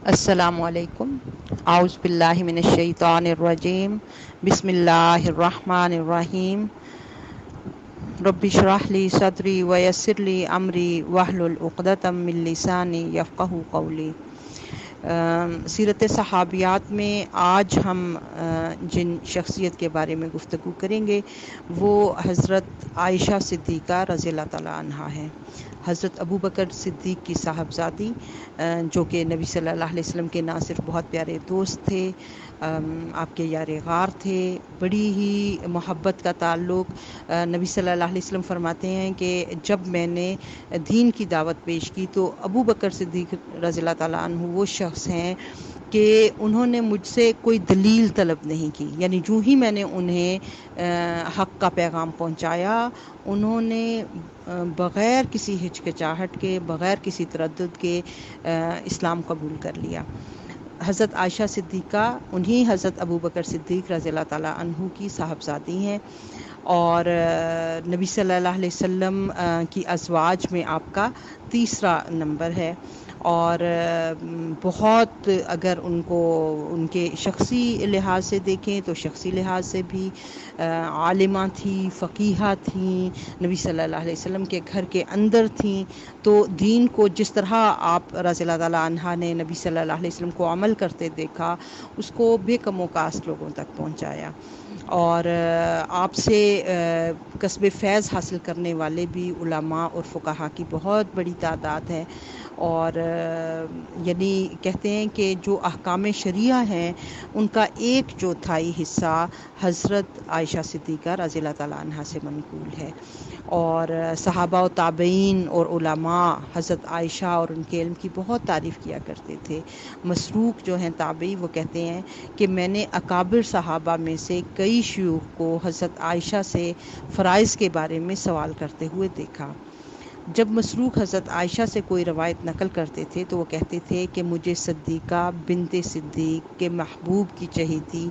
السلام علیکم۔ اعوذ باللہ من الشیطان الرجیم۔ بسم اللہ الرحمن الرحیم۔ رب اشرح لی صدری ویسر لی امری واحلل عقدۃ من لسانی یفقہوا قولی۔ سیرت صحابیات میں آج ہم جن شخصیت کے بارے میں گفتگو کریں گے وہ حضرت عائشہ صدیقہ رضی اللہ تعالیٰ عنہا ہیں۔ حضرت ابوبکر صدیق کی صاحبزادی جو کہ نبی صلی اللہ علیہ وسلم کے نہ صرف بہت پیارے دوست تھے، آپ کے یار غار تھے، بڑی ہی محبت کا تعلق۔ نبی صلی اللہ علیہ وسلم فرماتے ہیں کہ جب میں نے دین کی دعوت پیش کی تو ابوبکر صدیق رضی اللہ تعالیٰ عنہ وہ شخص ہیں کہ انہوں نے مجھ سے کوئی دلیل طلب نہیں کی، یعنی جو ہی میں نے انہیں حق کا پیغام پہنچایا انہوں نے بغیر کسی ہچکچاہٹ کے، بغیر کسی تردد کے اسلام قبول کر لیا۔ حضرت عائشہ صدیقہ انہی حضرت ابوبکر صدیق رضی اللہ تعالیٰ عنہ کی صاحبزادی ہیں، اور نبی صلی اللہ علیہ وسلم کی ازواج میں آپ کا تیسرا نمبر ہے، اور بہت اگر ان کو ان کے شخصی لحاظ سے دیکھیں تو شخصی لحاظ سے بھی عالمہ تھیں، فقیہہ تھیں، نبی صلی اللہ علیہ وسلم کے گھر کے اندر تھیں، تو دین کو جس طرح آپ رضی اللہ تعالیٰ عنہا نے نبی صلی اللہ علیہ وسلم کو عمل کرتے دیکھا اس کو بے کم و کاست لوگوں تک پہنچایا، اور آپ سے کسب فیض حاصل کرنے والے بھی علماء اور فقہا کی بہت بڑی تعداد ہے، اور یعنی کہتے ہیں کہ جو احکام شریعہ ہیں ان کا ایک چوتھائی حصہ حضرت عائشہ صدیقہ رضی اللہ تعالیٰ عنہا سے منقول ہے، اور صحابہ و تابعین اور علماء حضرت عائشہ اور ان کے علم کی بہت تعریف کیا کرتے تھے۔ مسروق جو ہیں تابعی وہ کہتے ہیں کہ میں نے اکابر صحابہ میں سے کئی شیوخ کو حضرت عائشہ سے فرائض کے بارے میں سوال کرتے ہوئے دیکھا۔ جب مسروق حضرت عائشہ سے کوئی روایت نقل کرتے تھے تو وہ کہتے تھے کہ مجھے صدیقہ بنت صدیق کے محبوب کی چہیتی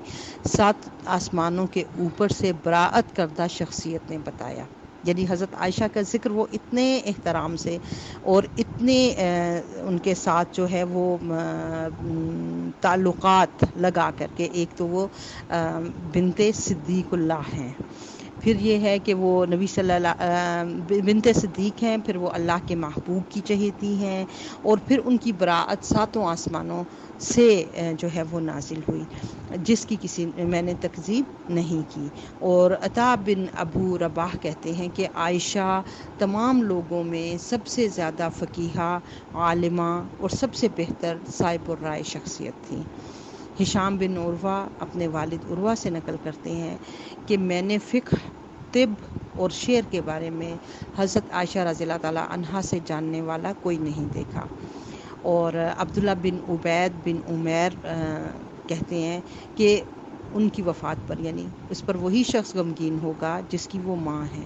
7 آسمانوں کے اوپر سے براءت کردہ شخصیت نے بتایا، یعنی حضرت عائشہ کا ذکر وہ اتنے احترام سے اور اتنے ان کے ساتھ جو ہے وہ تعلقات لگا کر کے، ایک تو وہ بنت صدیق اللہ ہیں، پھر یہ ہے کہ وہ نبی صلی اللہ بنت صدیق ہیں، پھر وہ اللہ کے محبوب کی چہیتی ہیں، اور پھر ان کی براءت 7 آسمانوں سے جو ہے وہ نازل ہوئی، جس کی کسی میں نے تکذیب نہیں کی۔ اور عطا بن ابو رباح کہتے ہیں کہ عائشہ تمام لوگوں میں سب سے زیادہ فقیہہ، عالمہ اور سب سے بہتر صاحب الرائے شخصیت تھیں۔ ہشام بن عروہ اپنے والد عروہ سے نقل کرتے ہیں کہ میں نے فقہ، طب اور شعر کے بارے میں حضرت عائشہ رضی اللہ تعالیٰ عنہا سے جاننے والا کوئی نہیں دیکھا۔ اور عبداللہ بن عبید بن عمیر کہتے ہیں کہ ان کی وفات پر، یعنی اس پر وہی شخص غمگین ہوگا جس کی وہ ماں ہے،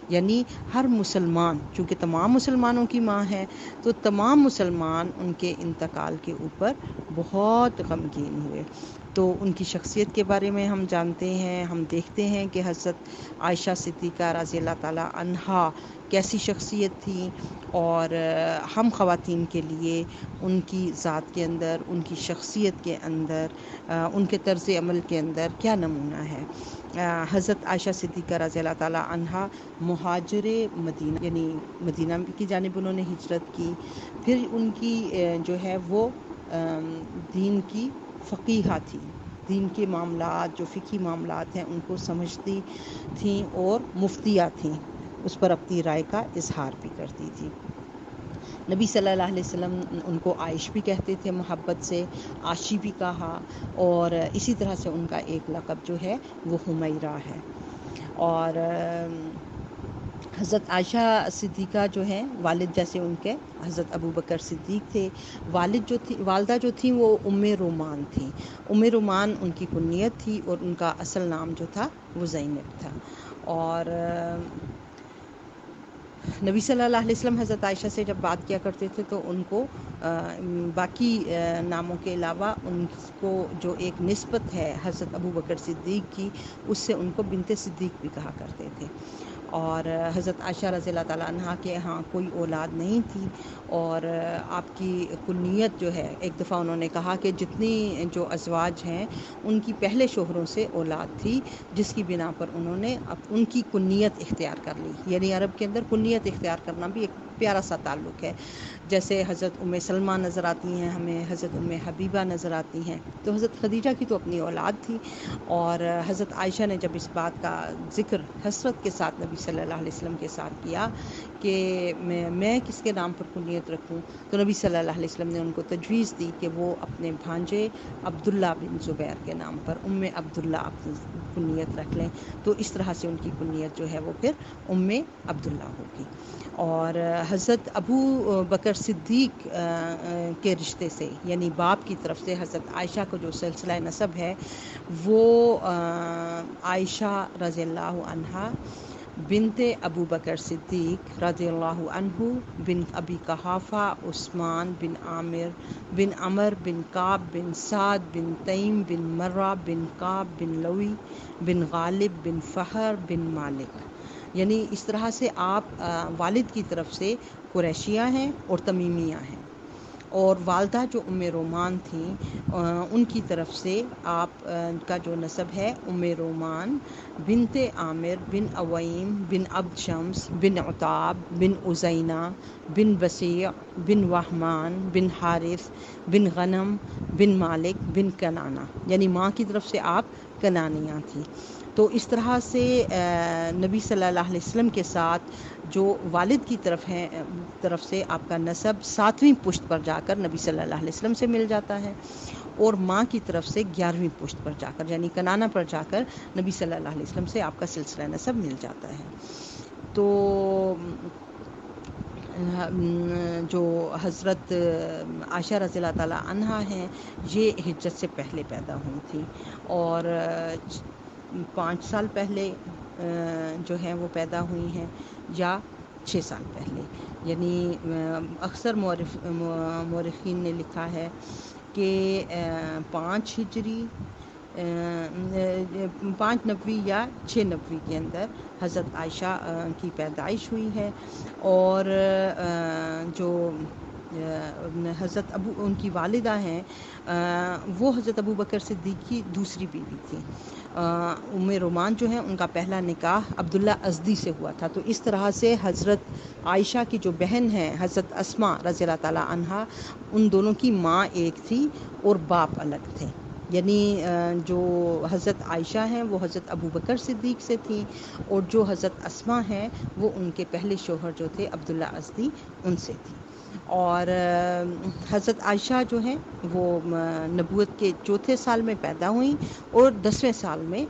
یعنی ہر مسلمان، چونکہ تمام مسلمانوں کی ماں ہے تو تمام مسلمان ان کے انتقال کے اوپر بہت غمگین ہوئے۔ تو ان کی شخصیت کے بارے میں ہم جانتے ہیں، ہم دیکھتے ہیں کہ حضرت عائشہ صدیقہ رضی اللہ تعالیٰ عنہا کیسی شخصیت تھی، اور ہم خواتین کے لیے ان کی ذات کے اندر، ان کی شخصیت کے اندر، ان کے طرز عمل کے اندر کیا نمونہ ہے۔ حضرت عائشہ صدیقہ رضی اللہ تعالیٰ عنہا مہاجر مدینہ، یعنی مدینہ کی جانب انہوں نے ہجرت کی، پھر ان کی جو ہے وہ دین کی فقیہہ تھی، دین کے معاملات جو فقہی معاملات ہیں ان کو سمجھتی تھیں اور مفتیہ تھیں، اس پر اپنی رائے کا اظہار بھی کرتی تھی۔ نبی صلی اللہ علیہ وسلم ان کو عائش بھی کہتے تھے محبت سے، عاشی بھی کہا، اور اسی طرح سے ان کا ایک لقب جو ہے وہ حمیرہ ہے۔ اور حضرت عائشہ صدیقہ جو ہیں والد جیسے ان کے حضرت ابوبکر صدیق تھے، والدہ جو تھیں وہ ام رومان تھیں۔ ام رومان ان کی کنیت تھی اور ان کا اصل نام جو تھا وہ زینب تھا۔ اور نبی صلی اللہ علیہ وسلم حضرت عائشہ سے جب بات کیا کرتے تھے تو ان کو باقی ناموں کے علاوہ ان کو جو ایک نسبت ہے حضرت ابوبکر صدیق کی، اس سے ان کو بنت صدیق بھی کہا کرتے تھے۔ اور حضرت عائشہ رضی اللہ تعالیٰ عنہ کے ہاں کوئی اولاد نہیں تھی، اور آپ کی کنیت جو ہے، ایک دفعہ انہوں نے کہا کہ جتنی جو ازواج ہیں ان کی پہلے شوہروں سے اولاد تھی، جس کی بنا پر انہوں نے ان کی کنیت اختیار کر لی۔ یعنی عرب کے اندر کنیت اختیار کرنا بھی ایک پیارا سا تعلق ہے، جیسے حضرت ام سلمہ نظر آتی ہیں ہمیں، حضرت ام حبیبہ نظر آتی ہیں، تو حضرت خدیجہ کی تو اپنی اولاد تھی، اور حضرت عائشہ نے جب اس بات کا ذکر حسرت کے ساتھ نبی صلی اللہ علیہ وسلم کے ساتھ کیا کہ میں کس کے نام پر کنیت رکھوں، تو نبی صلی اللہ علیہ وسلم نے ان کو تجویز دی کہ وہ اپنے بھانجے عبداللہ بن زبیر کے نام پر ام عبداللہ اپنی کنیت رکھ لیں، تو اس طرح سے ان کی کنیت جو ہے وہ پھر ام عبداللہ ہوگی۔ اور حضرت ابو بکر صدیق کے رشتے سے، یعنی باپ کی طرف سے حضرت عائشہ کو جو سلسلہ نسب ہے وہ عائشہ رضی اللہ عنہا بنت ابو بکر صدیق رضی اللہ عنہ بن ابی قحافہ عثمان بن عامر بن عمر بن کعب بن سعد بن تیم بن مرہ بن کعب بن لوی بن غالب بن فہر بن مالک، یعنی اس طرح سے آپ والد کی طرف سے قریشیہ ہیں اور تمیمیہ ہیں، اور والدہ جو ام رومان تھیں ان کی طرف سے آپ کا جو نسب ہے ام رومان بنت عامر بن اویم بن عبد شمس بن عتاب بن ازینہ بن بصیع بن وہمان بن حارث بن غنم بن مالک بن کنانہ، یعنی ماں کی طرف سے آپ کنانیہ تھیں۔ تو اس طرح سے نبی صلی اللہ علیہ وسلم کے ساتھ جو والد کی طرف سے آپ کا نسب 7ویں پشت پر جا کر نبی صلی اللہ علیہ وسلم سے مل جاتا ہے، اور ماں کی طرف سے 11ویں پشت پر جا کر یعنی کنانہ پر جا کر نبی صلی اللہ علیہ وسلم سے آپ کا سلسلہ نسب مل جاتا ہے۔ تو جو حضرت عائشہ رضی اللہ تعالیٰ عنہا ہیں یہ ہجرت سے پہلے پیدا ہوئی تھیں، اور 5 سال پہلے جو ہیں وہ پیدا ہوئی ہیں یا 6 سال پہلے، یعنی اکثر مورخین نے لکھا ہے کہ 5 ہجری 5 نبوی یا 6 نبوی کے اندر حضرت عائشہ کی پیدائش ہوئی ہے، اور جو حضرت ان کی والدہ ہیں وہ حضرت ابو بکر صدیق کی دوسری بیوی تھیں۔ ام رومان جو ہیں ان کا پہلا نکاح عبداللہ ازدی سے ہوا تھا، تو اس طرح سے حضرت عائشہ کی جو بہن ہیں حضرت اسماء رضی اللہ تعالیٰ عنہا، ان دونوں کی ماں ایک تھی اور باپ الگ تھے، یعنی جو حضرت عائشہ ہیں وہ حضرت ابو بکر صدیق سے تھیں، اور جو حضرت اسماء ہیں وہ ان کے پہلے شوہر جو تھے عبداللہ ازدی ان سے تھی۔ اور حضرت عائشہ جو ہیں وہ نبوت کے 4تھے سال میں پیدا ہوئیں اور 10ویں سال میں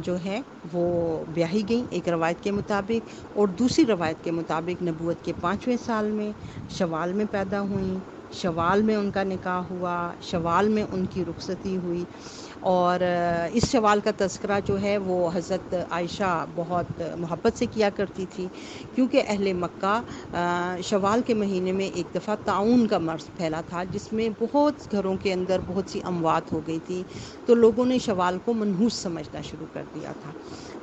جو ہے وہ بیاہی گئیں ایک روایت کے مطابق، اور دوسری روایت کے مطابق نبوت کے 5ویں سال میں شوال میں پیدا ہوئیں، شوال میں ان کا نکاح ہوا، شوال میں ان کی رخصتی ہوئی، اور اس شوال کا تذکرہ جو ہے وہ حضرت عائشہ بہت محبت سے کیا کرتی تھی، کیونکہ اہل مکہ شوال کے مہینے میں ایک دفعہ طاعون کا مرض پھیلا تھا جس میں بہت گھروں کے اندر بہت سی اموات ہو گئی تھی، تو لوگوں نے شوال کو منحوس سمجھنا شروع کر دیا تھا،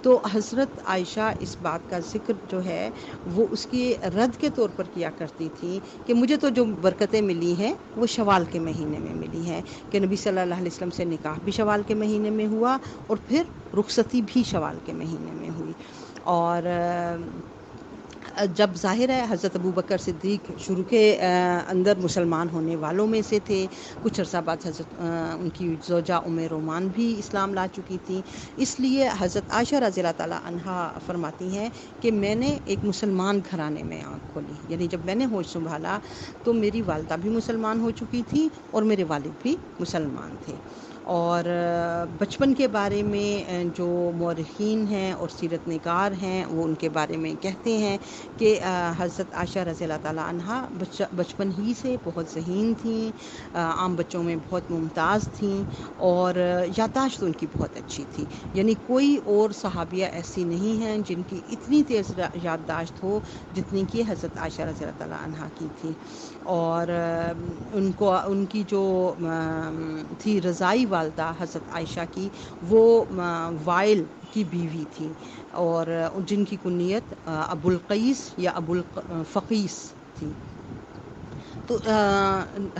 تو حضرت عائشہ اس بات کا ذکر جو ہے وہ اس کی رد کے طور پر کیا کرتی تھی کہ مجھے تو جو برکتیں ملی ہیں وہ شوال کے مہینے میں ملی ہیں، کہ نبی صلی اللہ علیہ وسلم سے نکاح بھی شوال کے مہینے میں ہوا اور پھر رخصتی بھی شوال کے مہینے میں ہوئی۔ اور جب ظاہر ہے حضرت ابو بکر صدیق شروع کے اندر مسلمان ہونے والوں میں سے تھے، کچھ عرصہ بعد حضرت ان کی زوجہ ام رومان بھی اسلام لا چکی تھیں، اس لیے حضرت عائشہ رضی اللہ تعالیٰ عنہا فرماتی ہیں کہ میں نے ایک مسلمان گھرانے میں آنکھ کھولی، یعنی جب میں نے ہوش سنبھالا تو میری والدہ بھی مسلمان ہو چکی تھی اور میرے والد بھی مسلمان تھے۔ اور بچپن کے بارے میں جو مورخین ہیں اور سیرت نگار ہیں وہ ان کے بارے میں کہتے ہیں کہ حضرت عائشہ رضی اللہ تعالیٰ عنہا بچپن ہی سے بہت ذہین تھیں، عام بچوں میں بہت ممتاز تھیں، اور یادداشت ان کی بہت اچھی تھی، یعنی کوئی اور صحابیہ ایسی نہیں ہیں جن کی اتنی تیز یادداشت ہو جتنی کہ حضرت عائشہ رضی اللہ تعالیٰ عنہا کی تھی۔ اور ان کی جو تھی رضائی والدہ حضرت عائشہ کی وہ وائل کی بیوی تھی، اور جن کی کنیت ابو القیس یا ابو الفقیس تھی۔ تو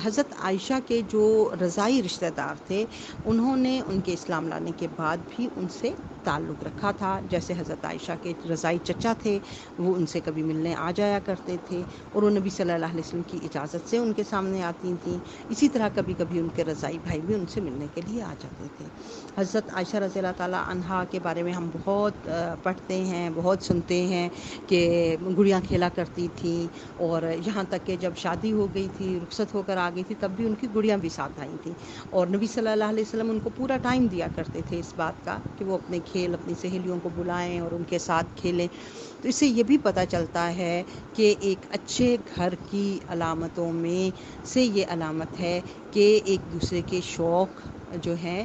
حضرت عائشہ کے جو رضائی رشتہ دار تھے انہوں نے ان کے اسلام لانے کے بعد بھی ان سے تعلق رکھا تھا، جیسے حضرت عائشہ کے رضائی چچا تھے وہ ان سے کبھی ملنے آ جایا کرتے تھے اور وہ نبی صلی اللہ علیہ وسلم کی اجازت سے ان کے سامنے آتی تھیں، اسی طرح کبھی کبھی ان کے رضائی بھائی بھی ان سے ملنے کے لیے آ جاتے تھے۔ حضرت عائشہ رضی اللہ تعالیٰ عنہا کے بارے میں ہم بہت پڑھتے ہیں، بہت سنتے ہیں کہ گڑیاں کھیلا کرتی تھیں، اور یہاں تک کہ جب شادی ہو گئی تھی، رخصت ہو کر آ گئی تھی، تب بھی ان کی گڑیاں بھی ساتھ آئی تھیں، اور نبی صلی اللہ علیہ وسلم ان کو پورا ٹائم دیا کرتے تھے اس بات کا کہ وہ اپنے کھیل اپنی سہیلیوں کو بلائیں اور ان کے ساتھ کھیلیں۔ تو اس سے یہ بھی پتہ چلتا ہے کہ ایک اچھے گھر کی علامتوں میں سے یہ علامت ہے کہ ایک دوسرے کے شوق جو ہیں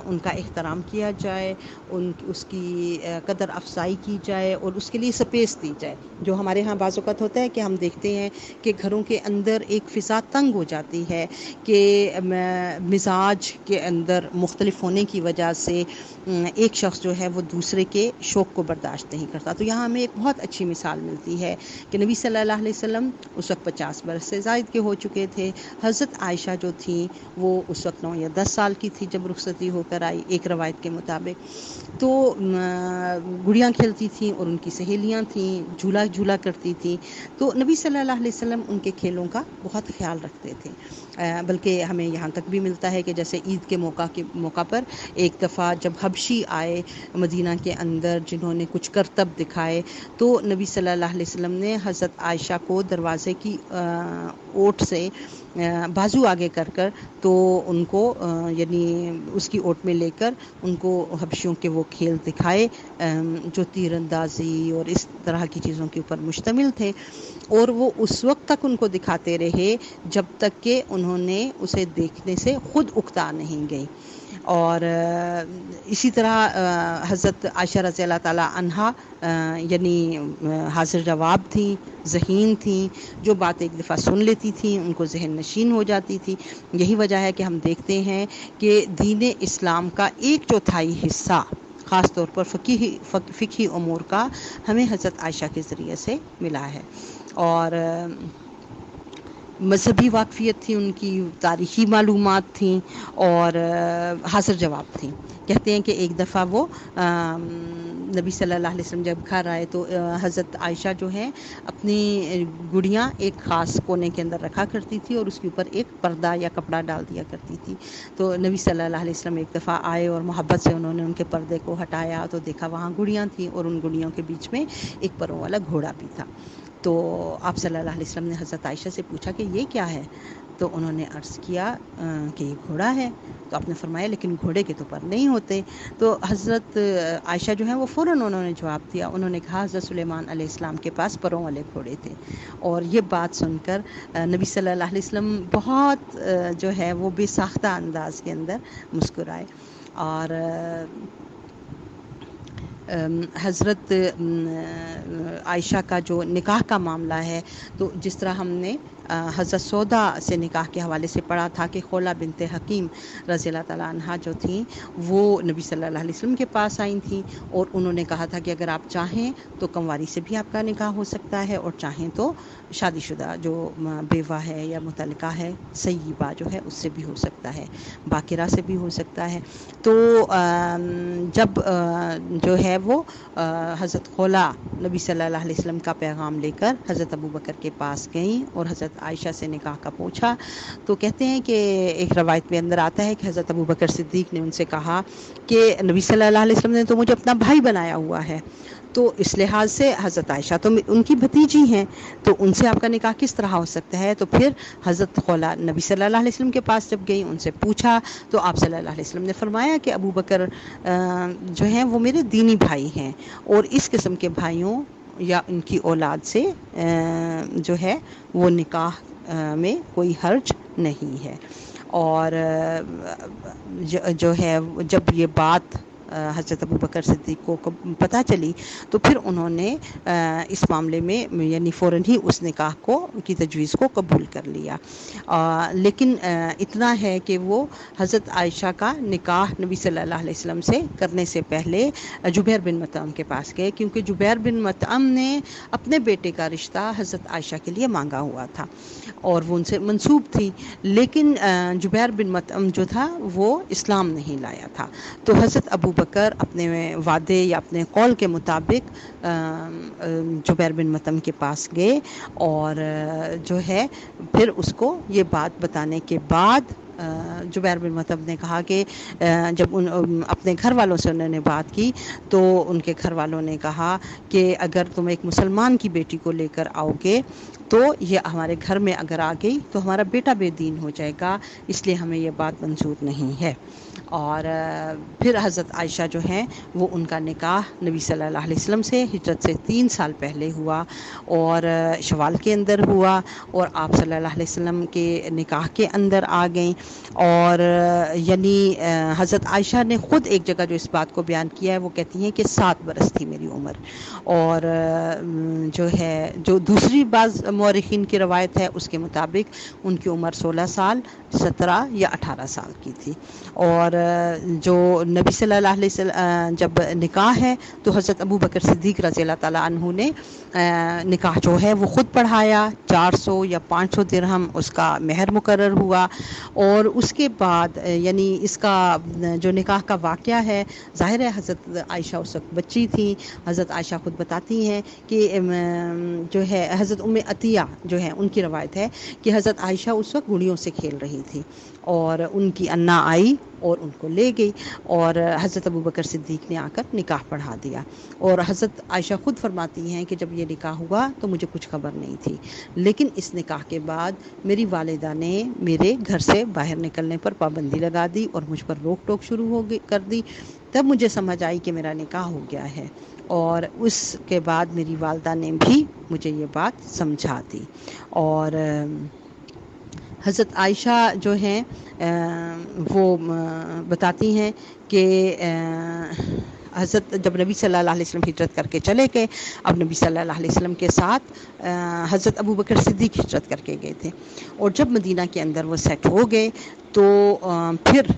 ان کا احترام کیا جائے، اس کی قدر افزائی کی جائے اور اس کے لیے سپیس دی جائے۔ جو ہمارے ہاں بعض اوقات ہوتا ہے کہ ہم دیکھتے ہیں کہ گھروں کے اندر ایک فضا تنگ ہو جاتی ہے کہ مزاج کے اندر مختلف ہونے کی وجہ سے ایک شخص جو ہے وہ دوسرے کے شوق کو برداشت نہیں کرتا۔ تو یہاں ہمیں ایک بہت اچھی مثال ملتی ہے کہ نبی صلی اللہ علیہ وسلم اس وقت 50 برس سے زائد کے ہو چکے تھے، حضرت عائشہ جو تھیں وہ اس وقت 9 یا 10 سال کی تھی جب رخصتی ہو کر آئی ایک روایت کے مطابق۔ تو گڑیاں کھیلتی تھیں اور ان کی سہیلیاں تھیں، جھولا جھولا کرتی تھیں، تو نبی صلی اللہ علیہ وسلم ان کے کھیلوں کا بہت خیال رکھتے تھے۔ بلکہ ہمیں یہاں تک بھی ملتا ہے کہ جیسے عید کے موقع پر ایک دفعہ جب حبشی آئے مدینہ کے اندر جنہوں نے کچھ کرتب دکھائے، تو نبی صلی اللہ علیہ وسلم نے حضرت عائشہ کو دروازے کی اوٹ سے بازو آگے کر کر تو ان کو یعنی اس کی اوٹ میں لے کر ان کو حبشیوں کے وہ کھیل دکھائے جو تیر اندازی اور اس طرح کی چیزوں کے اوپر مشتمل تھے، اور وہ اس وقت تک ان کو دکھاتے رہے جب تک کہ انہوں نے اسے دیکھنے سے خود اکتا نہیں گئی۔ اور اسی طرح حضرت عائشہ رضی اللہ تعالی عنہا یعنی حاضر جواب تھیں، ذہین تھیں، جو بات ایک دفعہ سن لیتی تھیں ان کو ذہن نشین ہو جاتی تھی۔ یہی وجہ ہے کہ ہم دیکھتے ہیں کہ دین اسلام کا 1/4 حصہ خاص طور پر فقہی امور کا ہمیں حضرت عائشہ کے ذریعے سے ملا ہے، اور مذہبی واقفیت تھی ان کی، تاریخی معلومات تھیں، اور حاضر جواب تھیں۔ کہتے ہیں کہ ایک دفعہ وہ نبی صلی اللہ علیہ وسلم جب گھر آئے تو حضرت عائشہ جو ہیں اپنی گڑیاں ایک خاص کونے کے اندر رکھا کرتی تھی اور اس کے اوپر ایک پردہ یا کپڑا ڈال دیا کرتی تھی۔ تو نبی صلی اللہ علیہ وسلم ایک دفعہ آئے اور محبت سے انہوں نے ان کے پردے کو ہٹایا تو دیکھا وہاں گڑیاں تھیں، اور ان گڑیوں کے بیچ میں ایک پروں والا گھوڑا بھی تھا۔ تو آپ صلی اللہ علیہ وسلم نے حضرت عائشہ سے پوچھا کہ یہ کیا ہے؟ تو انہوں نے عرض کیا کہ یہ گھوڑا ہے۔ تو آپ نے فرمایا لیکن گھوڑے کے تو پر نہیں ہوتے۔ تو حضرت عائشہ جو ہیں وہ فوراً انہوں نے جواب دیا، انہوں نے کہا حضرت سلیمان علیہ السلام کے پاس پروں والے گھوڑے تھے۔ اور یہ بات سن کر نبی صلی اللہ علیہ وسلم بہت جو ہے وہ بے ساختہ انداز کے اندر مسکرائے۔ اور حضرت عائشہ کا جو نکاح کا معاملہ ہے تو جس طرح ہم نے حضرت سودا سے نکاح کے حوالے سے پڑھا تھا کہ خولہ بنت حکیم رضی اللہ تعالیٰ عنہا جو تھیں وہ نبی صلی اللہ علیہ وسلم کے پاس آئی تھیں، اور انہوں نے کہا تھا کہ اگر آپ چاہیں تو کنواری سے بھی آپ کا نکاح ہو سکتا ہے، اور چاہیں تو شادی شدہ جو بیوہ ہے یا متعلقہ ہے سیبہ جو ہے اس سے بھی ہو سکتا ہے، باکرہ سے بھی ہو سکتا ہے۔ تو جب جو ہے وہ حضرت خولہ نبی صلی اللہ علیہ وسلم کا پیغام لے کر حضرت ابوبکر کے پاس گئیں اور حضرت عائشہ سے نکاح کا پوچھا، تو کہتے ہیں کہ ایک روایت میں اندر آتا ہے کہ حضرت ابوبکر صدیق نے ان سے کہا کہ نبی صلی اللہ علیہ وسلم نے تو مجھے اپنا بھائی بنایا ہوا ہے، تو اس لحاظ سے حضرت عائشہ تو ان کی بھتیجی ہیں، تو ان سے آپ کا نکاح کس طرح ہو سکتا ہے؟ تو پھر حضرت خولہ نبی صلی اللہ علیہ وسلم کے پاس جب گئی ان سے پوچھا تو آپ صلی اللہ علیہ وسلم نے فرمایا کہ ابوبکر جو ہیں وہ میرے دینی بھائی ہیں، اور اس قسم کے بھائیوں یا ان کی اولاد سے جو ہے وہ نکاح میں کوئی حرج نہیں ہے۔ اور جو ہے جب یہ بات حضرت ابوبکر صدیق کو پتہ چلی تو پھر انہوں نے اس معاملے میں یعنی فوراً ہی اس نکاح کی تجویز کو قبول کر لیا، لیکن اتنا ہے کہ وہ حضرت عائشہ کا نکاح نبی صلی اللہ علیہ وسلم سے کرنے سے پہلے جبیر بن مطعم کے پاس گئے، کیونکہ جبیر بن مطعم نے اپنے بیٹے کا رشتہ حضرت عائشہ کے لیے مانگا ہوا تھا اور وہ ان سے منسوب تھی، لیکن جبیر بن مطعم جو تھا وہ اسلام نہیں لایا تھا۔ تو حضرت ابوبکر اپنے وعدے یا اپنے قول کے مطابق جبیر بن مطعم کے پاس گئے اور جو ہے پھر اس کو یہ بات بتانے کے بعد جبیر بن مطعم نے کہا کہ جب اپنے گھر والوں سے انہوں نے بات کی تو ان کے گھر والوں نے کہا کہ اگر تم ایک مسلمان کی بیٹی کو لے کر آؤ گے تو یہ ہمارے گھر میں اگر آ گئی تو ہمارا بیٹا بے دین ہو جائے گا، اس لیے ہمیں یہ بات منظور نہیں ہے۔ اور پھر حضرت عائشہ جو ہیں وہ ان کا نکاح نبی صلی اللہ علیہ وسلم سے ہجرت سے 3 سال پہلے ہوا اور شوال کے اندر ہوا اور آپ صلی اللہ علیہ وسلم کے نکاح کے اندر آ گئیں۔ اور یعنی حضرت عائشہ نے خود ایک جگہ جو اس بات کو بیان کیا ہے وہ کہتی ہیں کہ 7 برس تھی میری عمر، اور جو ہے جو دوسری بعض مورخین کی روایت ہے اس کے مطابق ان کی عمر 16 سال 17 یا 18 سال کی تھی۔ اور جو نبی صلی اللہ علیہ وسلم جب نکاح ہے تو حضرت ابوبکر صدیق رضی اللہ تعالیٰ عنہ نے نکاح جو ہے وہ خود پڑھایا، 400 یا 500 درہم اس کا مہر مقرر ہوا، اور اس کے بعد یعنی اس کا جو نکاح کا واقعہ ہے ظاہر ہے حضرت عائشہ اس وقت بچی تھی۔ حضرت عائشہ خود بتاتی ہیں کہ جو ہے حضرت ام عطیہ جو ہے ان کی روایت ہے کہ حضرت عائشہ اس وقت گڑیوں سے کھیل رہی تھی اور ان کی انا آئی اور ان کو لے گئی اور حضرت ابوبکر صدیق نے آ کر نکاح پڑھا دیا۔ اور حضرت عائشہ خود فرماتی ہیں کہ جب یہ نکاح ہوا تو مجھے کچھ خبر نہیں تھی، لیکن اس نکاح کے بعد میری والدہ نے میرے گھر سے باہر نکلنے پر پابندی لگا دی اور مجھ پر روک ٹوک شروع کر دی، تب مجھے سمجھ آئی کہ میرا نکاح ہو گیا ہے، اور اس کے بعد میری والدہ نے بھی مجھے یہ بات سمجھا دی۔ اور حضرت عائشہ جو ہیں وہ بتاتی ہیں کہ حضرت جب نبی صلی اللہ علیہ وسلم ہجرت کر کے چلے گئے، اب نبی صلی اللہ علیہ وسلم کے ساتھ حضرت ابوبکر صدیق ہجرت کر کے گئے تھے، اور جب مدینہ کے اندر وہ سیٹ ہو گئے تو پھر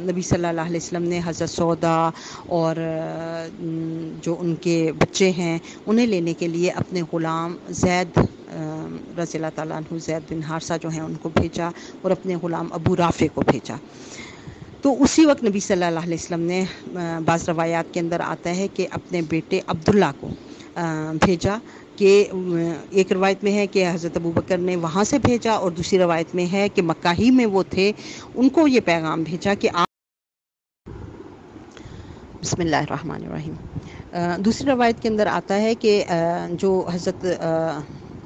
نبی صلی اللہ علیہ وسلم نے حضرت سودا اور جو ان کے بچے ہیں انہیں لینے کے لیے اپنے غلام زید رضی اللہ تعالیٰ عنہ، زید بن حارثہ جو ہیں ان کو بھیجا اور اپنے غلام ابو رافع کو بھیجا۔ تو اسی وقت نبی صلی اللہ علیہ وسلم نے بعض روایات کے اندر آتا ہے کہ اپنے بیٹے عبداللہ کو بھیجا، کہ ایک روایت میں ہے کہ حضرت ابوبکر نے وہاں سے بھیجا اور دوسری روایت میں ہے کہ مکہ ہی میں وہ تھے، ان کو یہ پیغام بھیجا کہ آپ بسم اللہ الرحمن الرحیم۔ دوسری روایت کے اندر آتا ہے کہ جو حضرت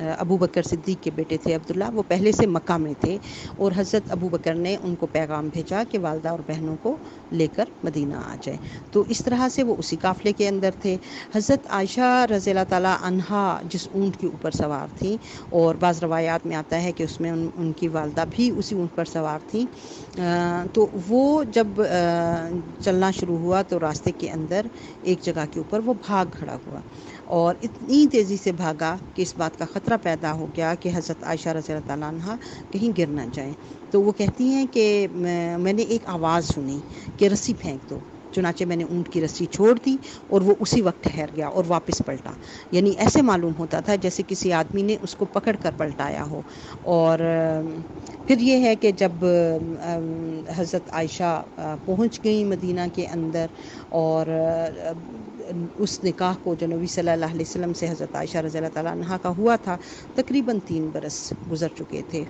ابوبکر صدیق کے بیٹے تھے عبداللہ، وہ پہلے سے مکہ میں تھے اور حضرت ابوبکر نے ان کو پیغام بھیجا کہ والدہ اور بہنوں کو لے کر مدینہ آ جائے، تو اس طرح سے وہ اسی قافلے کے اندر تھے۔ حضرت عائشہ رضی اللہ تعالیٰ عنہا جس اونٹ کے اوپر سوار تھیں، اور بعض روایات میں آتا ہے کہ اس میں ان کی والدہ بھی اسی اونٹ پر سوار تھیں، تو وہ جب چلنا شروع ہوا تو راستے کے اندر ایک جگہ کے اوپر وہ بھاگ کھڑا ہوا اور اتنی تیزی سے بھاگا کہ اس بات کا خطرہ پیدا ہو گیا کہ حضرت عائشہ رضی اللہ تعالیٰ عنہ کہیں گر نہ جائیں۔ تو وہ کہتی ہیں کہ میں نے ایک آواز سنی کہ رسی پھینک دو، چنانچہ میں نے اونٹ کی رسی چھوڑ دی اور وہ اسی وقت ٹھہر گیا اور واپس پلٹا، یعنی ایسے معلوم ہوتا تھا جیسے کسی آدمی نے اس کو پکڑ کر پلٹایا ہو۔ اور پھر یہ ہے کہ جب حضرت عائشہ پہنچ گئیں مدینہ کے اندر اور اس نکاح کو جو نبی صلی اللہ علیہ وسلم سے حضرت عائشہ رضی اللہ تعالیٰ عنہا کا ہوا تھا تقریباً 3 برس گزر چکے تھے،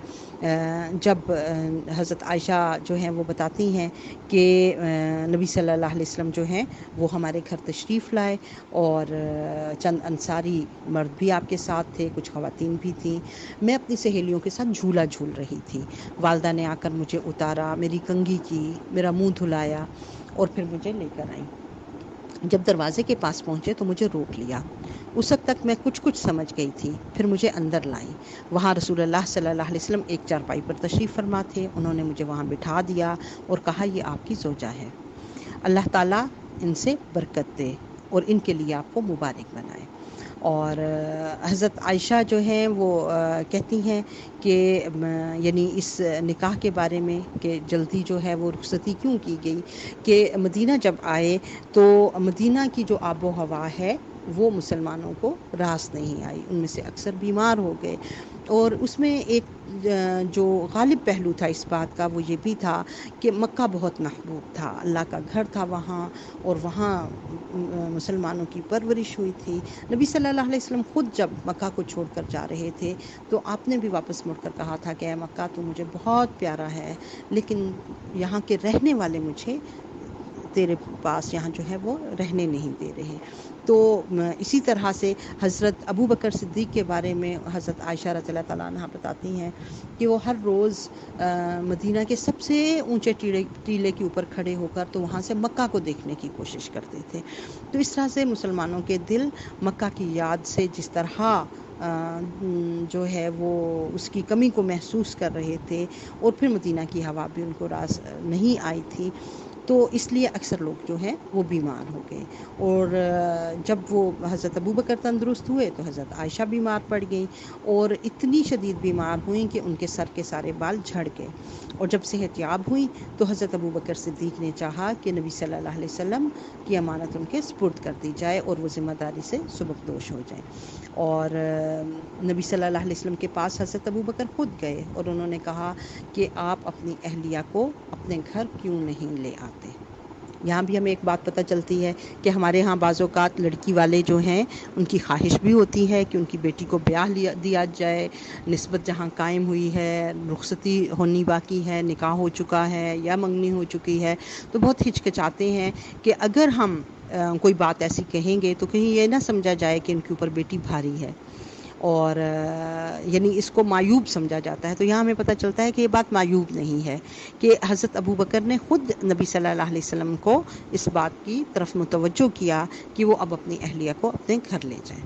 جب حضرت عائشہ جو ہیں وہ بتاتی ہیں کہ نبی صلی اللہ علیہ وسلم جو ہیں وہ ہمارے گھر تشریف لائے اور چند انصاری مرد بھی آپ کے ساتھ تھے، کچھ خواتین بھی تھیں، میں اپنی سہیلیوں کے ساتھ جھولا جھول رہی تھی، والدہ نے آ کر مجھے اتارا، میری کنگھی کی، میرا منہ دھلایا اور پھر مجھے لے کر آئیں۔ جب دروازے کے پاس پہنچے تو مجھے روک لیا، اس وقت تک میں کچھ سمجھ گئی تھی، پھر مجھے اندر لائیں، وہاں رسول اللہ صلی اللہ علیہ وسلم ایک چارپائی پر تشریف فرما تھے، انہوں نے مجھے وہاں بٹھا دیا اور کہا یہ آپ کی زوجہ ہے۔ اللہ تعالیٰ ان سے برکت دے اور ان کے لیے آپ کو مبارک بنائے۔ اور حضرت عائشہ جو ہیں وہ کہتی ہیں کہ یعنی اس نکاح کے بارے میں کہ جلدی جو ہے وہ رخصتی کیوں کی گئی، کہ مدینہ جب آئے تو مدینہ کی جو آب و ہوا ہے وہ مسلمانوں کو راس نہیں آئی، ان میں سے اکثر بیمار ہو گئے۔ اور اس میں ایک جو غالب پہلو تھا اس بات کا وہ یہ بھی تھا کہ مکہ بہت محبوب تھا، اللہ کا گھر تھا وہاں، اور وہاں مسلمانوں کی پرورش ہوئی تھی۔ نبی صلی اللہ علیہ وسلم خود جب مکہ کو چھوڑ کر جا رہے تھے تو آپ نے بھی واپس مڑ کر کہا تھا کہ اے مکہ تو مجھے بہت پیارا ہے، لیکن یہاں کے رہنے والے مجھے تیرے پاس یہاں جو ہے وہ رہنے نہیں دے رہے۔ تو اسی طرح سے حضرت ابو بکر صدیق کے بارے میں حضرت عائشہ رضی اللہ تعالیٰ عنہا بتاتی ہیں کہ وہ ہر روز مدینہ کے سب سے اونچے ٹیلے کے اوپر کھڑے ہو کر تو وہاں سے مکہ کو دیکھنے کی کوشش کرتے تھے۔ تو اس طرح سے مسلمانوں کے دل مکہ کی یاد سے جس طرح جو ہے وہ اس کی کمی کو محسوس کر رہے تھے، اور پھر مدینہ کی ہوا بھی ان کو راس نہیں آئی تھی، تو اس لیے اکثر لوگ جو ہیں وہ بیمار ہو گئے۔ اور جب وہ حضرت ابو بکر تندرست ہوئے تو حضرت عائشہ بیمار پڑ گئیں، اور اتنی شدید بیمار ہوئیں کہ ان کے سر کے سارے بال جھڑ گئے۔ اور جب صحت یاب ہوئیں تو حضرت ابو بکر صدیق نے چاہا کہ نبی صلی اللہ علیہ وسلم کی امانت ان کے سپرد کر دی جائے اور وہ ذمہ داری سے سبکدوش ہو جائیں۔ اور نبی صلی اللہ علیہ وسلم کے پاس حضرت ابو بکر خود گئے اور انہوں نے کہا کہ آپ اپنی اہلیہ کو اپنے گھر کیوں نہیں لے آتے۔ یہاں بھی ہمیں ایک بات پتہ چلتی ہے کہ ہمارے ہاں بعض اوقات لڑکی والے جو ہیں ان کی خواہش بھی ہوتی ہے کہ ان کی بیٹی کو بیاہ دیا جائے، نسبت جہاں قائم ہوئی ہے، رخصتی ہونی باقی ہے، نکاح ہو چکا ہے یا منگنی ہو چکی ہے، تو بہت ہچکچاتے ہیں کہ اگر ہم کوئی بات ایسی کہیں گے تو کہیں یہ نہ سمجھا جائے کہ ان کے اوپر بیٹی بھاری ہے، اور یعنی اس کو معیوب سمجھا جاتا ہے۔ تو یہاں ہمیں پتہ چلتا ہے کہ یہ بات معیوب نہیں ہے، کہ حضرت ابو بکر نے خود نبی صلی اللہ علیہ وسلم کو اس بات کی طرف متوجہ کیا کہ وہ اب اپنی اہلیہ کو اپنے گھر لے جائیں،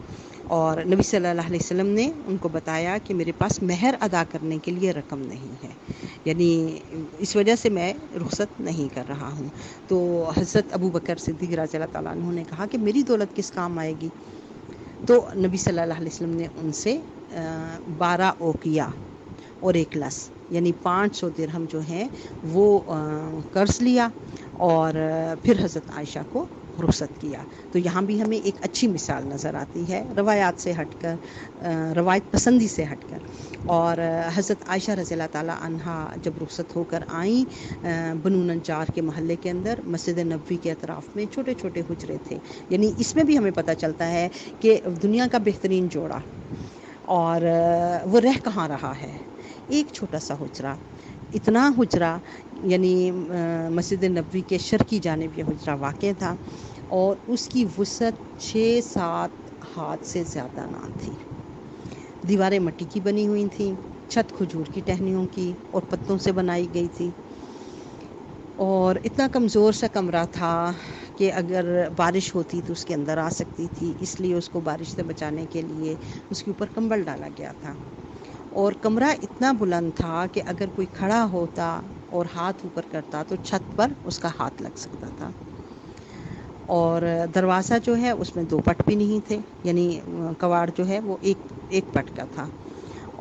اور نبی صلی اللہ علیہ وسلم نے ان کو بتایا کہ میرے پاس مہر ادا کرنے کے لیے رقم نہیں ہے، یعنی اس وجہ سے میں رخصت نہیں کر رہا ہوں۔ تو حضرت ابو بکر صدیق رضی اللہ تعالیٰ عنہ نے کہا کہ میری دولت کس کام آئے گی؟ تو نبی صلی اللہ علیہ وسلم نے ان سے 12 اوقیہ اور 1 لس یعنی 500 درہم جو ہیں وہ قرض لیا، اور پھر حضرت عائشہ کو رخصت کیا۔ تو یہاں بھی ہمیں ایک اچھی مثال نظر آتی ہے، روایات سے ہٹ کر، روایت پسندی سے ہٹ کر۔ اور حضرت عائشہ رضی اللہ تعالیٰ عنہا جب رخصت ہو کر آئیں بنو نجار کے محلے کے اندر، مسجد نبوی کے اطراف میں چھوٹے چھوٹے حجرے تھے، یعنی اس میں بھی ہمیں پتہ چلتا ہے کہ دنیا کا بہترین جوڑا، اور وہ رہ کہاں رہا ہے، ایک چھوٹا سا حجرہ، اتنا حجرہ یعنی مسجد نبوی کے شرقی جانب یہ حجرہ واقع تھا، اور اس کی وسعت 6-7 ہاتھ سے زیادہ نہ تھی۔ دیواریں مٹی کی بنی ہوئی تھیں، چھت کھجور کی ٹہنیوں کی اور پتوں سے بنائی گئی تھی، اور اتنا کمزور سا کمرہ تھا کہ اگر بارش ہوتی تو اس کے اندر آ سکتی تھی، اس لیے اس کو بارش سے بچانے کے لیے اس کے اوپر کمبل ڈالا گیا تھا۔ اور کمرہ اتنا بلند تھا کہ اگر کوئی کھڑا ہوتا اور ہاتھ اوپر کرتا تو چھت پر اس کا ہاتھ لگ سکتا تھا۔ اور دروازہ جو ہے اس میں 2 پٹ بھی نہیں تھے، یعنی کواڑ جو ہے وہ ایک پٹ کا تھا،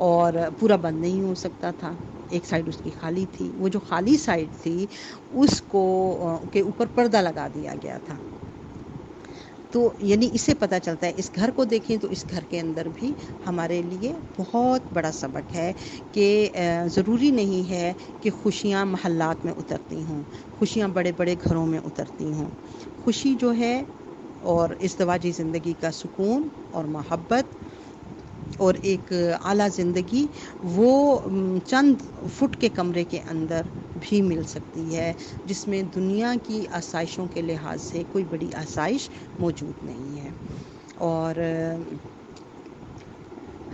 اور پورا بند نہیں ہو سکتا تھا، ایک سائیڈ اس کی خالی تھی، وہ جو خالی سائیڈ تھی اس کو کے اوپر پردہ لگا دیا گیا تھا۔ تو یعنی اس سے پتہ چلتا ہے، اس گھر کو دیکھیں تو اس گھر کے اندر بھی ہمارے لیے بہت بڑا سبق ہے کہ ضروری نہیں ہے کہ خوشیاں محلات میں اترتی ہوں، خوشیاں بڑے بڑے گھروں میں اترتی ہوں۔ خوشی جو ہے اور ازدواجی زندگی کا سکون اور محبت اور ایک اعلیٰ زندگی وہ چند فٹ کے کمرے کے اندر بھی مل سکتی ہے، جس میں دنیا کی آسائشوں کے لحاظ سے کوئی بڑی آسائش موجود نہیں ہے۔ اور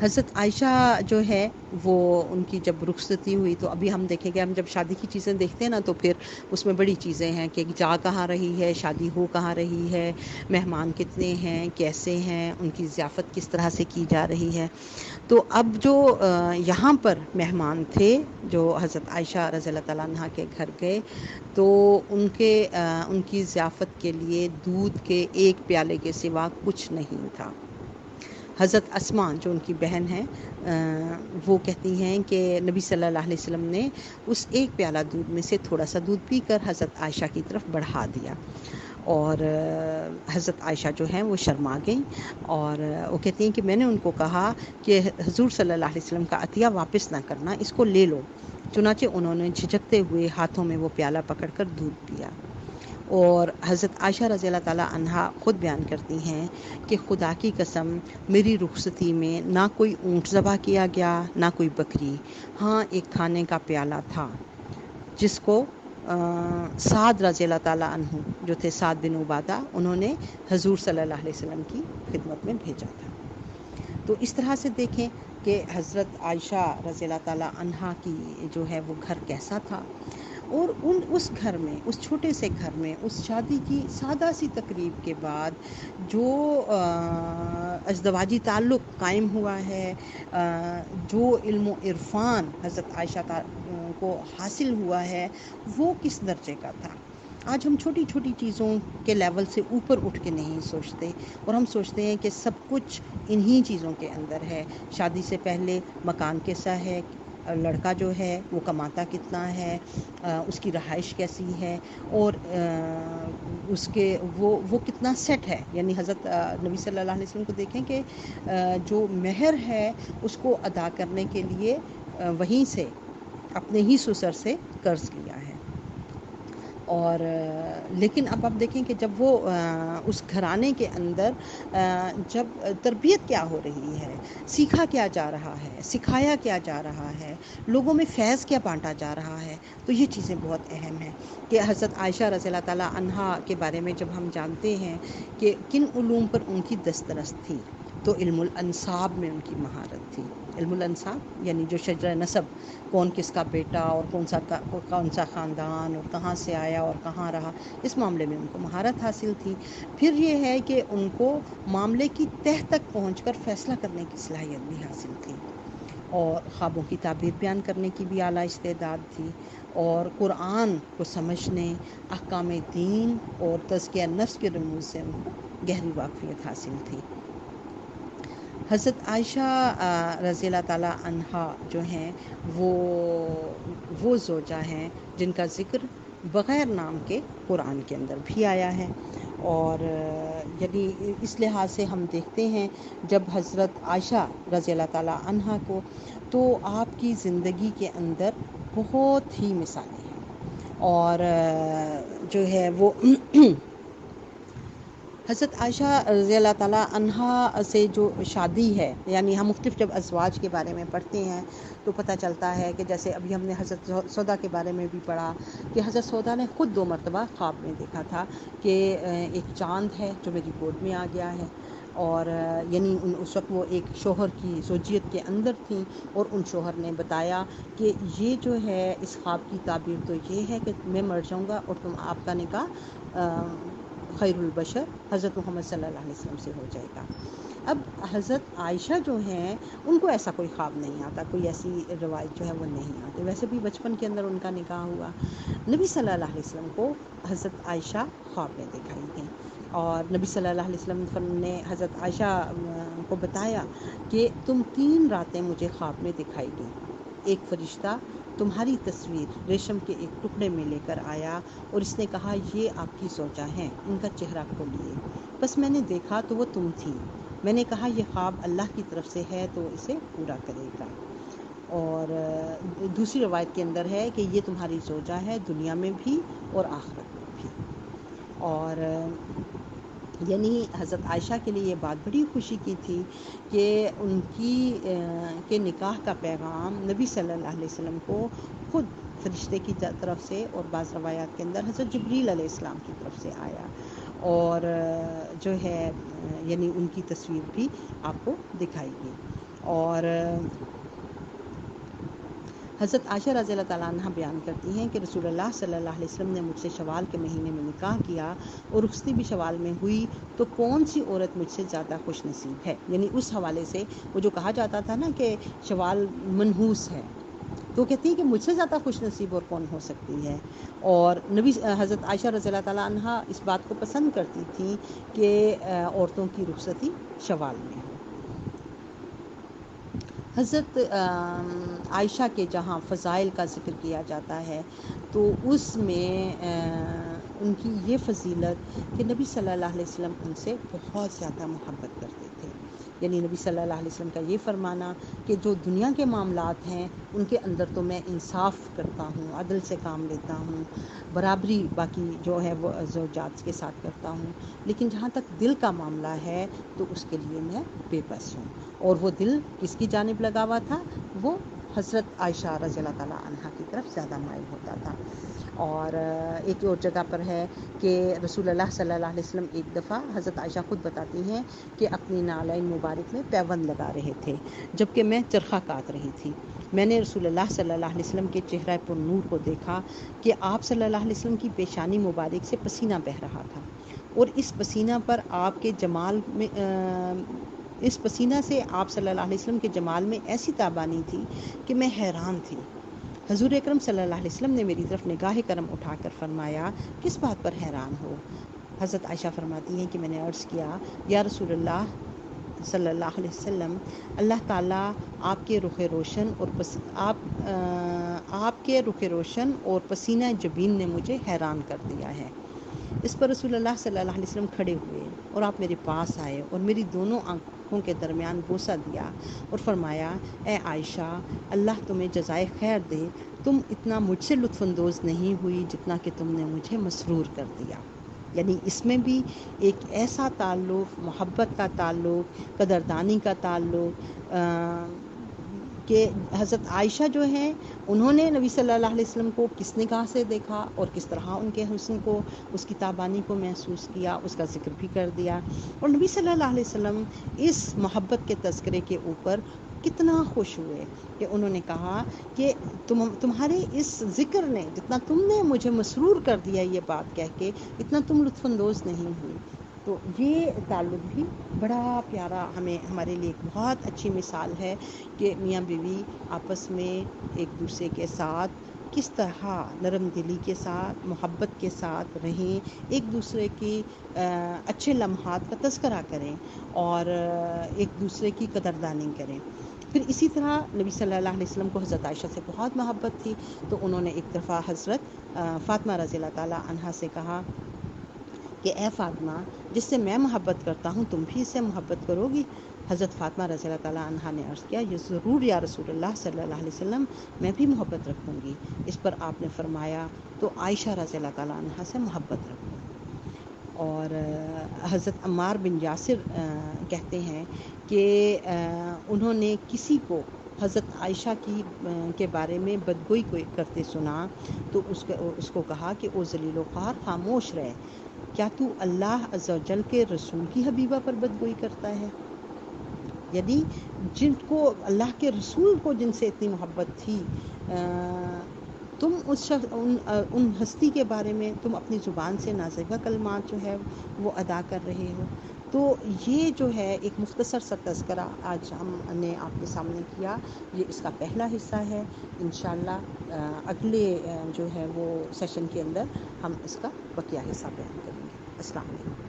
حضرت عائشہ جو ہے وہ ان کی جب رخصتی ہوئی تو ابھی ہم دیکھیں گے، ہم جب شادی کی چیزیں دیکھتے ہیں نا تو پھر اس میں بڑی چیزیں ہیں کہ جا کہاں رہی ہے، شادی ہو کہاں رہی ہے، مہمان کتنے ہیں، کیسے ہیں، ان کی ضیافت کس طرح سے کی جا رہی ہے۔ تو اب جو یہاں پر مہمان تھے جو حضرت عائشہ رضی اللہ تعالیٰ عنہ کے گھر گئے تو ان کی ضیافت کے لیے دودھ کے ایک پیالے کے سوا کچھ نہیں تھا۔ حضرت اسماء جو ان کی بہن ہیں وہ کہتی ہیں کہ نبی صلی اللہ علیہ وسلم نے اس ایک پیالہ دودھ میں سے تھوڑا سا دودھ پی کر حضرت عائشہ کی طرف بڑھا دیا، اور حضرت عائشہ جو ہیں وہ شرما گئیں، اور وہ کہتی ہیں کہ میں نے ان کو کہا کہ حضور صلی اللہ علیہ وسلم کا عطیہ واپس نہ کرنا، اس کو لے لو۔ چنانچہ انہوں نے جھجکتے ہوئے ہاتھوں میں وہ پیالہ پکڑ کر دودھ پیا۔ اور حضرت عائشہ رضی اللہ تعالیٰ عنہا خود بیان کرتی ہیں کہ خدا کی قسم میری رخصتی میں نہ کوئی اونٹ ذبح کیا گیا نہ کوئی بکری، ہاں ایک کھانے کا پیالہ تھا جس کو سعد رضی اللہ تعالیٰ عنہ جو تھے سعد بن عبادہ، انہوں نے حضور صلی اللہ علیہ وسلم کی خدمت میں بھیجا تھا۔ تو اس طرح سے دیکھیں کہ حضرت عائشہ رضی اللہ تعالیٰ عنہا کی جو ہے وہ گھر کیسا تھا، اور اس گھر میں، اس چھوٹے سے گھر میں، اس شادی کی سادہ سی تقریب کے بعد جو ازدواجی تعلق قائم ہوا ہے، جو علم و عرفان حضرت عائشہ کو حاصل ہوا ہے، وہ کس درجے کا تھا۔ آج ہم چھوٹی چھوٹی چیزوں کے لیول سے اوپر اٹھ کے نہیں سوچتے، اور ہم سوچتے ہیں کہ سب کچھ انہی چیزوں کے اندر ہے۔ شادی سے پہلے مکان کیسا ہے، لڑکا جو ہے وہ کماتا کتنا ہے، اس کی رہائش کیسی ہے، اور اس کے وہ کتنا سیٹ ہے۔ یعنی حضرت نبی صلی اللہ علیہ وسلم کو دیکھیں کہ جو مہر ہے اس کو ادا کرنے کے لیے وہیں سے اپنے ہی سسر سے قرض کیا ہے، اور لیکن اب آپ دیکھیں کہ جب وہ اس گھرانے کے اندر جب تربیت کیا ہو رہی ہے، سیکھا کیا جا رہا ہے، سکھایا کیا جا رہا ہے، لوگوں میں فیض کیا بانٹا جا رہا ہے، تو یہ چیزیں بہت اہم ہیں کہ حضرت عائشہ رضی اللہ تعالیٰ عنہا کے بارے میں جب ہم جانتے ہیں کہ کن علوم پر ان کی دسترس تھی، تو علم الانساب میں ان کی مہارت تھی۔ علم الانساب یعنی جو شجرہ نسب، کون کس کا بیٹا اور کون سا خاندان اور کہاں سے آیا اور کہاں رہا، اس معاملے میں ان کو مہارت حاصل تھی۔ پھر یہ ہے کہ ان کو معاملے کی تہ تک پہنچ کر فیصلہ کرنے کی صلاحیت بھی حاصل تھی، اور خوابوں کی تعبیر بیان کرنے کی بھی اعلیٰ استعداد تھی، اور قرآن کو سمجھنے، احکام دین اور تزکیہ نفس کے رموز سے ان کو گہری واقفیت حاصل تھی۔ حضرت عائشہ رضی اللہ تعالیٰ عنہا جو ہیں وہ زوجہ ہیں جن کا ذکر بغیر نام کے قرآن کے اندر بھی آیا ہے، اور یعنی اس لحاظ سے ہم دیکھتے ہیں جب حضرت عائشہ رضی اللہ تعالیٰ عنہا کو، تو آپ کی زندگی کے اندر بہت ہی مثالیں ہیں، اور جو ہے وہ حضرت عائشہ رضی اللہ تعالیٰ عنہا سے جو شادی ہے، یعنی ہم مختلف جب ازواج کے بارے میں پڑھتے ہیں تو پتہ چلتا ہے کہ جیسے ابھی ہم نے حضرت سودا کے بارے میں بھی پڑھا کہ حضرت سودا نے خود 2 مرتبہ خواب میں دیکھا تھا کہ ایک چاند ہے جو میری گود میں آ گیا ہے، اور یعنی اس وقت وہ ایک شوہر کی زوجیت کے اندر تھیں، اور ان شوہر نے بتایا کہ یہ جو ہے اس خواب کی تعبیر تو یہ ہے کہ میں مر جاؤں گا اور آپ کا نکاح خیر البشر حضرت محمد صلی اللہ علیہ وسلم سے ہو جائے گا۔ اب حضرت عائشہ جو ہیں ان کو ایسا کوئی خواب نہیں آتا، کوئی ایسی روایت جو ہے وہ نہیں آتی، ویسے بھی بچپن کے اندر ان کا نکاح ہوا۔ نبی صلی اللہ علیہ وسلم کو حضرت عائشہ خواب میں دکھائی گئی، اور نبی صلی اللہ علیہ وسلم نے حضرت عائشہ کو بتایا کہ تم 3 راتیں مجھے خواب میں دکھائی گئی، ایک فرشتہ تمہاری تصویر ریشم کے ایک ٹکڑے میں لے کر آیا، اور اس نے کہا یہ آپ کی زوجہ ہیں، ان کا چہرہ کھولیے، بس میں نے دیکھا تو وہ تم تھی، میں نے کہا یہ خواب اللہ کی طرف سے ہے تو اسے پورا کرے گا۔ اور دوسری روایت کے اندر ہے کہ یہ تمہاری زوجہ ہے دنیا میں بھی اور آخرت میں بھی، اور یعنی حضرت عائشہ کے لیے یہ بات بڑی خوشی کی تھی کہ ان کی کے نکاح کا پیغام نبی صلی اللہ علیہ وسلم کو خود فرشتے کی طرف سے، اور بعض روایات کے اندر حضرت جبریل علیہ السلام کی طرف سے آیا، اور جو ہے یعنی ان کی تصویر بھی آپ کو دکھائی گئی، اور حضرت عائشہ رضی اللہ تعالیٰ عنہ بیان کرتی ہیں کہ رسول اللہ صلی اللہ علیہ وسلم نے مجھ سے شوال کے مہینے میں نکاح کیا اور رخصتی بھی شوال میں ہوئی، تو کون سی عورت مجھ سے زیادہ خوش نصیب ہے؟ یعنی اس حوالے سے وہ جو کہا جاتا تھا نا کہ شوال منحوس ہے، تو کہتی ہے کہ مجھ سے زیادہ خوش نصیب اور کون ہو سکتی ہے۔ اور نبی حضرت عائشہ رضی اللہ تعالیٰ عنہ اس بات کو پسند کرتی تھیں کہ عورتوں کی رخصتی شوال میں ہو۔ حضرت عائشہ کے جہاں فضائل کا ذکر کیا جاتا ہے تو اس میں ان کی یہ فضیلت کہ نبی صلی اللہ علیہ وسلم ان سے بہت زیادہ محبت کرتے تھے۔ یعنی نبی صلی اللہ علیہ وسلم کا یہ فرمانا کہ جو دنیا کے معاملات ہیں ان کے اندر تو میں انصاف کرتا ہوں، عدل سے کام لیتا ہوں، برابری باقی جو ہے وہ زوجات کے ساتھ کرتا ہوں، لیکن جہاں تک دل کا معاملہ ہے تو اس کے لیے میں بے بس ہوں۔ اور وہ دل کس کی جانب لگا ہوا تھا؟ وہ حضرت عائشہ رضی اللہ تعالیٰ عنہ کی طرف زیادہ مائل ہوتا تھا۔ اور ایک اور جگہ پر ہے کہ رسول اللہ صلی اللہ علیہ وسلم ایک دفعہ، حضرت عائشہ خود بتاتی ہیں کہ اپنی نالین مبارک میں پیوند لگا رہے تھے جبکہ میں چرخہ کاٹ رہی تھی۔ میں نے رسول اللہ صلی اللہ علیہ وسلم کے چہرہ پر نور کو دیکھا کہ آپ صلی اللہ علیہ وسلم کی پیشانی مبارک سے پسینہ بہہ رہا تھا، اور اس پسینہ پر آپ کے جمال میں اس پسینہ سے آپ صلی اللہ علیہ وسلم کے جمال میں ایسی تابانی تھی کہ میں حیران تھی۔ حضور اکرم صلی اللہ علیہ وسلم نے میری طرف نگاہ کرم اٹھا کر فرمایا، کس بات پر حیران ہو؟ حضرت عائشہ فرماتی ہیں کہ میں نے عرض کیا، یا رسول اللہ صلی اللہ علیہ وسلم، اللہ تعالیٰ آپ کے رخ روشن اور پسینہ جبین نے مجھے حیران کر دیا ہے۔ اس پر رسول اللہ صلی اللہ علیہ وسلم کھڑے ہوئے اور آپ میرے پاس آئے اور میری دونوں آنکھوں کے درمیان بوسہ دیا اور فرمایا، اے عائشہ، اللہ تمہیں جزائے خیر دے، تم اتنا مجھ سے لطف اندوز نہیں ہوئی جتنا کہ تم نے مجھے مسرور کر دیا۔ یعنی اس میں بھی ایک ایسا تعلق، محبت کا تعلق، قدردانی کا تعلق کہ حضرت عائشہ جو ہیں انہوں نے نبی صلی اللہ علیہ وسلم کو کس نگاہ سے دیکھا اور کس طرح ان کے حسن کو، اس کی تابانی کو محسوس کیا، اس کا ذکر بھی کر دیا۔ اور نبی صلی اللہ علیہ وسلم اس محبت کے تذکرے کے اوپر کتنا خوش ہوئے کہ انہوں نے کہا کہ تمہارے اس ذکر نے، جتنا تم نے مجھے مسرور کر دیا یہ بات کہہ کے، اتنا تم لطف اندوز نہیں ہوئی۔ تو یہ تعلق بھی بڑا پیارا، ہمارے لیے ایک بہت اچھی مثال ہے کہ میاں بیوی آپس میں ایک دوسرے کے ساتھ کس طرح نرم دلی کے ساتھ، محبت کے ساتھ رہیں، ایک دوسرے کی اچھے لمحات کا تذکرہ کریں اور ایک دوسرے کی قدردانی کریں۔ پھر اسی طرح نبی صلی اللہ علیہ وسلم کو حضرت عائشہ سے بہت محبت تھی، تو انہوں نے ایک دفعہ حضرت فاطمہ رضی اللہ تعالیٰ عنہا سے کہا کہ اے فاطمہ، جس سے میں محبت کرتا ہوں تم بھی اس سے محبت کرو گی؟ حضرت فاطمہ رضی اللہ تعالیٰ عنہا نے عرض کیا، یہ ضرور یا رسول اللہ صلی اللہ علیہ وسلم، میں بھی محبت رکھوں گی۔ اس پر آپ نے فرمایا، تو عائشہ رضی اللہ تعالیٰ عنہا سے محبت رکھو۔ اور حضرت عمار بن یاسر کہتے ہیں کہ انہوں نے کسی کو حضرت عائشہ کے بارے میں بدگوئی کرتے سنا تو اس کو کہا کہ او ذلیل و خوار، خاموش رہے، کیا تو اللہ عز و جل کے رسول کی حبیبہ پر بدگوئی کرتا ہے؟ یعنی جن کو اللہ کے رسول کو جن سے اتنی محبت تھی، تم ان ہستی کے بارے میں تم اپنی زبان سے نازیبہ کلمات جو ہے وہ ادا کر رہے ہو۔ تو یہ جو ہے ایک مختصر سا تذکرہ آج ہم نے آپ کے سامنے کیا، یہ اس کا پہلا حصہ ہے۔ انشاءاللہ اگلے جو ہے وہ سیشن کے اندر ہم اس کا بقیہ حصہ بیان کریں گے۔ السلام علیکم۔